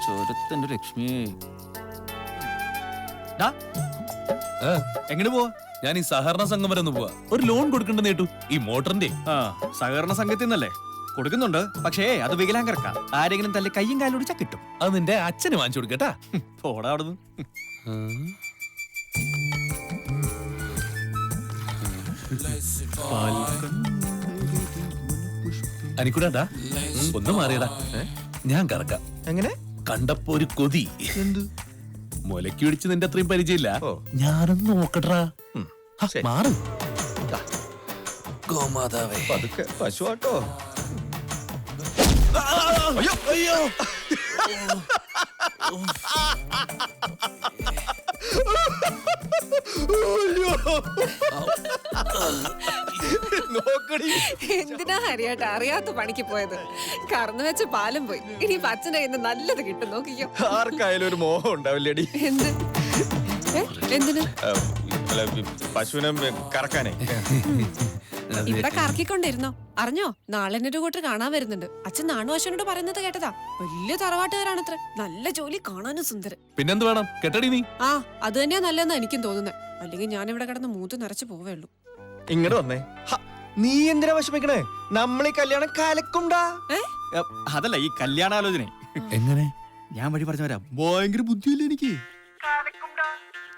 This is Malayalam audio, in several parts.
ചൊരത്തിന്റെ ലക്ഷ്മി എങ്ങനെ പോവാ? ഞാൻ ഈ സഹകരണ സംഘം വരെ ഒന്ന് പോവാ. ഒരു ലോൺ കൊടുക്കണ്ടെന്ന് കേട്ടു. ഈ മോട്ടറിന്റെ സഹകരണ സംഘത്തിൽ നിന്നല്ലേ കൊടുക്കുന്നുണ്ട്. പക്ഷേ അത് വികലാംഗർക്ക. ആരെങ്കിലും തല്ലി കയ്യും കാലും ഒടിച്ചാ കിട്ടും. അത് നിന്റെ അച്ഛന് വാങ്ങിച്ചു കൊടുക്കട്ടാ. പോടാ അവിടുന്ന്. അനിക്കൂടാ ഒന്ന് മാറിയടാ. ഞാൻ കറക്കാം. എങ്ങനെ? കണ്ടപ്പോ ഒരു കൊതി. എന്ത്? മുലക്കി പിടിച്ച് നിന്റെ അത്രയും പരിചയമില്ല. ഞാനൊന്ന് നോക്കട്ടാ. മാറും ഗോമാതാവേ. പതുക്കെ പശുവാട്ടോ. അയ്യോ അയ്യോ. എന്തിനാ ഹരിയാട്ട് അറിയാത്ത പണിക്ക് പോയത്? കറന്നു വെച്ച പാലും പോയി. ഇനി അച്ഛന്റെ കയ്യിൽ നിന്ന് നല്ലത് കിട്ടും. നോക്കിക്കോ. ആർക്കായാലും ഒരു മോഹം ഉണ്ടാവില്ലേടി? എന്ത്? എന്തിന്? പശുവിനെ കറക്കാനേ. ഇവിടെ കറക്കിക്കൊണ്ടിരുന്നോ? അറിഞ്ഞോ, നാളെ എന്നെ ഒരു കൂട്ടർ കാണാൻ വരുന്നുണ്ട്. അച്ഛൻ നാണുവാശനോട് പറയുന്നത് കേട്ടതാ. വലിയ തറവാട്ടുകാരാണത്രേ. നല്ല ജോലി, കാണാനും സുന്ദരൻ. പിന്നെന്ത് വേണം? കെട്ടടി നീ. ആ, അത് തന്നെയാ നല്ലതെന്നാ എനിക്കും തോന്നുന്നത്. അല്ലെങ്കിൽ ഞാൻ ഇവിടെ കിടന്ന് മൂത്ത് നിറച്ചു പോവേള്ളൂ. ഇങ്ങോട്ട് വന്നേ. നീ എന്തിനാ വിഷമിക്കണേ? നമ്മളീ കല്യാണം കലക്കുണ്ടാ. അതല്ല, ഈ കല്യാണാലോചന എങ്ങനെ? ഞാൻ വഴി പറഞ്ഞു വരാം. ഭയങ്കര ബുദ്ധിയില്ല എനിക്ക്.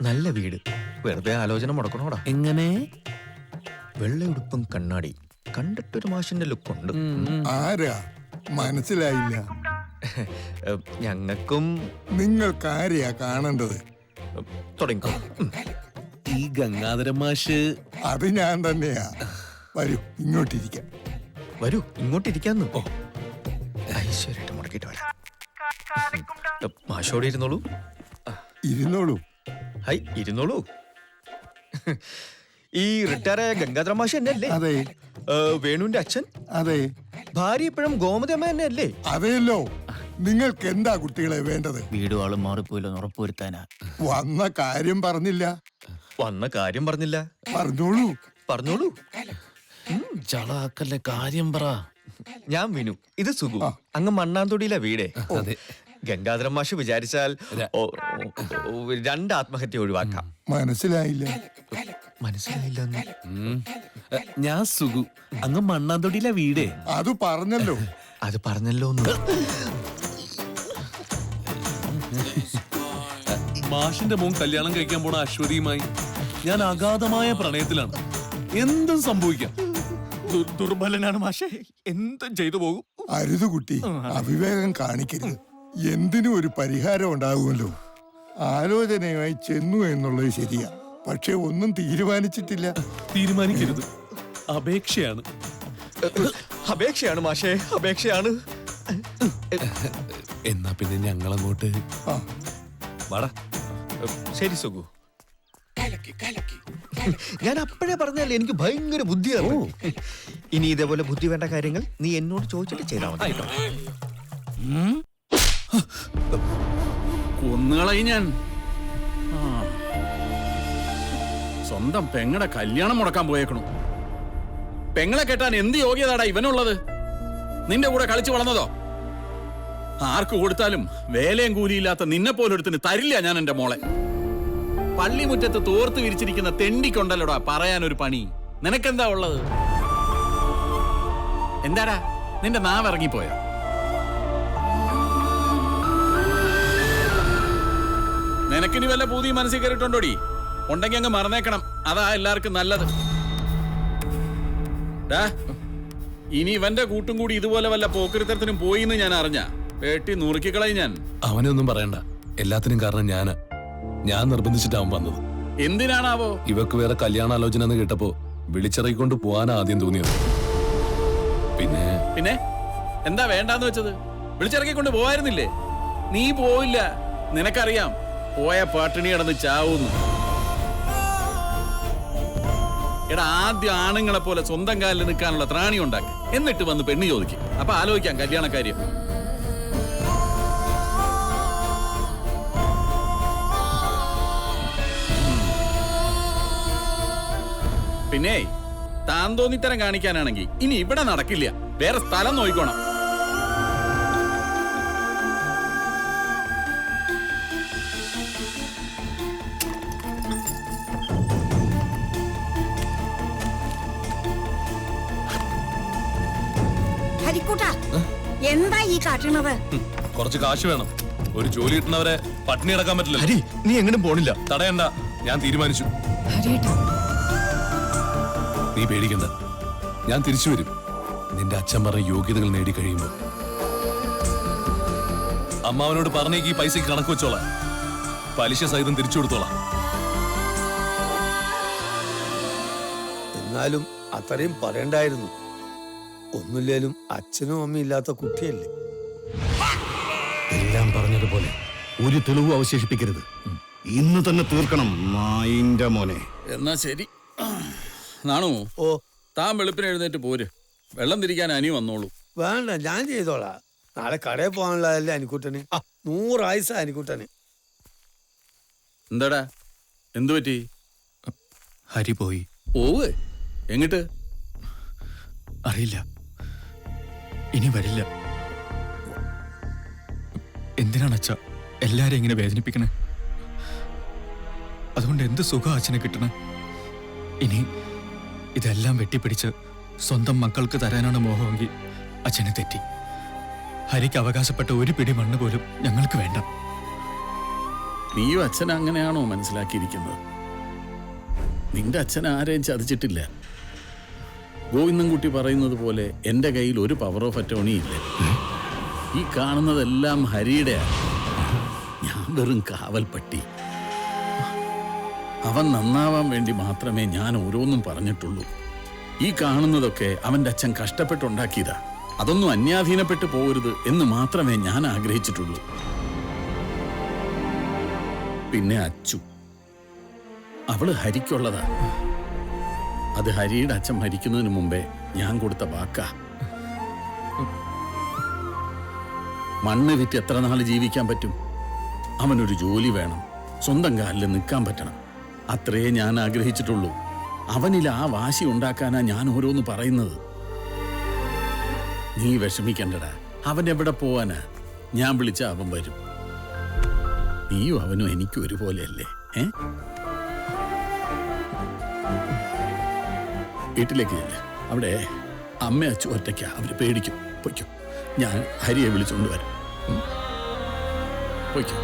നല്ല വീട്, വെറുതെ ആലോചന മുടക്കണോടാ. എങ്ങനെ? വെള്ളയുടുപ്പും കണ്ണാടി, കണ്ടിട്ടൊരു മാഷിന്റെ ലുക്കുണ്ട്. ആരാ? മനസ്സിലായില്ല. ഞങ്ങൾക്കും. നിങ്ങൾക്കാരെയാ കാണേണ്ടത്? തുടങ്ങിക്കോ. ഈ ഗംഗാധരൻ മാഷ്. അത് ഞാൻ തന്നെയാ. വരൂ, ഇങ്ങോട്ടിരിക്കാം. വരൂ, ഇങ്ങോട്ടിരിക്കാന്ന്. ഐശ്വര്യായിട്ട് മുടക്കിട്ട് വരാം. മാഷോടെ ഇരുന്നോളൂ. ഇരുന്നോളൂ. ഹൈ, ഇരുന്നോളൂ. ഈ റിട്ടയറായ ഗംഗാധര മാഷ് തന്നെ അല്ലേ? അതെ. വേണുവിന്റെ അച്ഛൻ? അതെ. ഭാര്യ ഇപ്പോഴും ഗോമതി അമ്മ തന്നെ അല്ലേ? അതെയല്ലോ. നിങ്ങൾക്ക് എന്താ കുട്ടികളെ വേണ്ടത്? വീടും ആളും മാറിപ്പോയില്ലെന്ന് ഉറപ്പുവരുത്താനാ. വന്ന കാര്യം പറഞ്ഞില്ല. വന്ന കാര്യം പറഞ്ഞില്ല. പറഞ്ഞോളൂ. പറഞ്ഞോളൂ. ചളാക്കല്ലേ, കാര്യം പറ. ഞാൻ വിനു, ഇത് സുഖു. അങ്ങ് മണ്ണാന്തൊടിയിലെ വീടേ. ഗംഗാധര മാഷ് വിചാരിച്ചാൽ 2 ആത്മഹത്യ ഒഴിവാക്കാം. മനസ്സിലായില്ല. മനസ്സിലായില്ല. ഞാൻ സുഖു, അങ്ങ് മണ്ണാന്തൊടിയിലെ വീടേ. അത് പറഞ്ഞല്ലോ. അത് പറഞ്ഞല്ലോ. മാഷിന്റെ മോൻ കല്യാണം കഴിക്കാൻ പോണ അശ്വതിയുമായി ഞാൻ അഗാധമായ പ്രണയത്തിലാണ്. എന്തും സംഭവിക്കാം. ദുർബലനാണ് മാഷേ, എന്തും ചെയ്തു പോകും. അരുത് കുട്ടി, അവിവേകം കാണിക്കരുത്. എന്തിനും ഒരു പരിഹാരം ഉണ്ടാകുമല്ലോ. ആലോചനയുമായി ചെന്നു എന്നുള്ളത് ശരിയാ, പക്ഷെ ഒന്നും തീരുമാനിച്ചിട്ടില്ല. തീരുമാനിക്കരുത്, അപേക്ഷയാണ്. അപേക്ഷയാണ് മാഷേ, അപേക്ഷയാണ്. എന്നാ പിന്നെ ഞങ്ങളങ്ങോട്ട് വാടാ. ശരി സുഖു. ഞാൻ അപ്പോഴേ പറഞ്ഞല്ലേ, എനിക്ക് ഭയങ്കര ബുദ്ധിയാണ്. ഇനി ഇതേപോലെ ബുദ്ധി വേണ്ട കാര്യങ്ങൾ നീ എന്നോട് ചോദിച്ചിട്ട് ചെയ്താൽ മതി കേട്ടോ. കൊന്നുകളയി ഞാൻ. സ്വന്തം പെങ്ങടെ കല്യാണം മുടക്കാൻ പോയേക്കണു. പെങ്ങളെ കെട്ടാൻ എന്ത് യോഗ്യതാടാ ഇവനുള്ളത്? നിന്റെ കൂടെ കളിച്ചു വളർന്നതോ? ആർക്ക് കൊടുത്താലും വേലയും കൂലിയില്ലാത്ത നിന്നെ പോലൊരുത്തിന് തരില്ല ഞാൻ എന്റെ മോളെ. പള്ളിമുറ്റത്ത് തോർത്ത് വിരിച്ചിരിക്കുന്ന തെണ്ടിക്കൊണ്ടല്ലോടാ പറയാനൊരു പണി. നിനക്കെന്താ ഉള്ളത്? എന്താടാ നിന്റെ നാവിറങ്ങിപ്പോയോ? നിനക്കിനി വല്ല പൂതി മനസ്സിൽ കയറിയിട്ടുണ്ടോടി? ഉണ്ടെങ്കിൽ അങ്ങ് മറന്നേക്കണം, അതാ എല്ലാവർക്കും നല്ലത്. ഇനി ഇവന്റെ കൂട്ടും കൂടി ഇതുപോലെ വല്ല പോക്കിരിത്തരത്തിനും പോയിന്ന് ഞാൻ അറിഞ്ഞ പേട്ടി നുറുക്കിക്കളയും ഞാൻ. അവനൊന്നും പറയണ്ട, എല്ലാത്തിനും കാരണം ഞാൻ നിർബന്ധിച്ചിട്ടാവും വന്നത്. എന്തിനാണാവോ? ഇവക്ക് വേറെ കല്യാണാലോചന എന്ന് കേട്ടപ്പോ വിളിച്ചിറക്കിക്കൊണ്ട് പോവാനാ ആദ്യം തോന്നിയത്. പിന്നെ എന്താ വേണ്ടാന്ന് വെച്ചത്? വിളിച്ചിറക്കിക്കൊണ്ട് പോവായിരുന്നില്ലേ? നീ പോയില്ല, നിനക്കറിയാം. പോയ പട്ടിണി കിടന്ന് ചാവൂന്ന്. എടാ, ആദ്യം ആണുങ്ങളെ പോലെ സ്വന്തം കാലിൽ നിൽക്കാനുള്ള ത്രാണി ഉണ്ടാക്കി, എന്നിട്ട് വന്ന് പെണ്ണ് ചോദിക്കും. അപ്പൊ ആലോചിക്കാം കല്യാണക്കാര്യം. പിന്നെ താൻ തോന്നിത്തരം കാണിക്കാനാണെങ്കിൽ ഇനി ഇവിടെ നടക്കില്ല, വേറെ സ്ഥലം നോക്കിക്കോണം. ഹരിക്കൂട്ടാ എന്താ ഈ കാട്ടണത്? കുറച്ച് കാശ് വേണം. ഒരു ജോലി കിട്ടുന്നവരെ പട്ടിണി കിടക്കാൻ പറ്റില്ല. ഹരി, നീ എങ്ങോട്ടും പോണില്ല. തടയണ്ട, ഞാൻ തീരുമാനിച്ചു. ഹരിയേട്ടാ, നീ പേടിക്കണ്ട, ഞാൻ തിരിച്ചു വരും. നിന്റെ അച്ഛൻ പറഞ്ഞ യോഗ്യതകൾ നേടിക്കഴിയുമ്പോ അമ്മാവനോട് പറഞ്ഞേക്ക് ഈ പൈസക്ക് കണക്ക് വെച്ചോളാം. പലിശ സഹിതം തിരിച്ചു കൊടുത്തോളാം. എന്നാലും അത്രയും പറയണ്ടായിരുന്നു. ഒന്നുമില്ലേലും അച്ഛനും അമ്മയും ഇല്ലാത്ത കുട്ടിയല്ലേ. എല്ലാം പറഞ്ഞതുപോലെ ഒരു തെളിവ് അവശേഷിപ്പിക്കരുത്. ഇന്ന് തന്നെ തീർക്കണം നായിന്റെ മോനെ. എന്നാ ശരി. നാണു, ഓ താൻ വെളുപ്പിന് എഴുന്നേറ്റ് പോര്. വെള്ളം തിരിക്കാൻ അനി വന്നോളൂ. വേണ്ട, ഞാൻ ചെയ്തോളാം. നാളെ കടയിൽ പോകാനുള്ളതല്ലേ അനിക്കുട്ടന്. 100 ആയുസ അനിക്കുട്ടന്. എന്താടാ, എന്തു പറ്റി? ഹരി പോയി. പോവേ? എങ്ങിട്ട്? അറിയില്ല, ഇനി വരില്ല. എന്തിനാണ് അച്ഛ എല്ലാരും ഇങ്ങനെ വേദനിപ്പിക്കണേ? അതുകൊണ്ട് എന്ത് സുഖം അച്ഛനെ കിട്ടണേ? ഇനി ഇതെല്ലാം വെട്ടിപ്പിടിച്ച് സ്വന്തം മക്കൾക്ക് തരാനാണ് മോഹമെങ്കിൽ അച്ഛനെ തെറ്റി. ഹരിക്ക് അവകാശപ്പെട്ട ഒരു പിടി മണ്ണ് പോലും ഞങ്ങൾക്ക് വേണ്ട. നീയും അച്ഛൻ അങ്ങനെയാണോ മനസ്സിലാക്കിയിരിക്കുന്നത്? നിന്റെ അച്ഛൻ ആരെയും ചതിച്ചിട്ടില്ല. ഗോവിന്ദൻകുട്ടി പറയുന്നത് പോലെ എന്റെ കയ്യിൽ ഒരു പവർ ഓഫ് അറ്റോർണി ഇല്ല. ഈ കാണുന്നതെല്ലാം ഹരിയുടെയാണ്. ഞാൻ വെറും കാവൽപ്പട്ടി. അവൻ നന്നാവാൻ വേണ്ടി മാത്രമേ ഞാൻ ഓരോന്നും പറഞ്ഞിട്ടുള്ളൂ. ഈ കാണുന്നതൊക്കെ അവന്റെ അച്ഛൻ കഷ്ടപ്പെട്ടുണ്ടാക്കിയതാ. അതൊന്നും അന്യാധീനപ്പെട്ടു പോകരുത് എന്ന് മാത്രമേ ഞാൻ ആഗ്രഹിച്ചിട്ടുള്ളൂ. പിന്നെ അച്ചു, അവള് ഹരിക്കുള്ളതാ. അത് ഹരിയുടെ അച്ഛൻ മരിക്കുന്നതിന് മുമ്പേ ഞാൻ കൊടുത്ത വാക്കാ. മണ്ണ് വിറ്റ് എത്ര നാൾ ജീവിക്കാൻ പറ്റും? അവനൊരു ജോലി വേണം, സ്വന്തം കാലിൽ നിൽക്കാൻ പറ്റണം. അത്രയേ ഞാൻ ആഗ്രഹിച്ചിട്ടുള്ളൂ. അവനിൽ ആ വാശി ഉണ്ടാക്കാനാ ഞാൻ ഓരോന്ന് പറയുന്നത്. നീ വിഷമിക്കണ്ടടാ, അവൻ എവിടെ പോവാനാ? ഞാൻ വിളിച്ച അവൻ വരും. നീയും അവനും എനിക്കും ഒരുപോലെയല്ലേ? വീട്ടിലേക്ക് ചെല്ല്. അവിടെ അമ്മ അച്ചു ഒറ്റയ്ക്കാ, അവര് പേടിക്കും. പൊയ്ക്കോ, ഞാൻ ഹരിയെ വിളിച്ചുകൊണ്ട് വരാം. പൊയ്ക്കോ.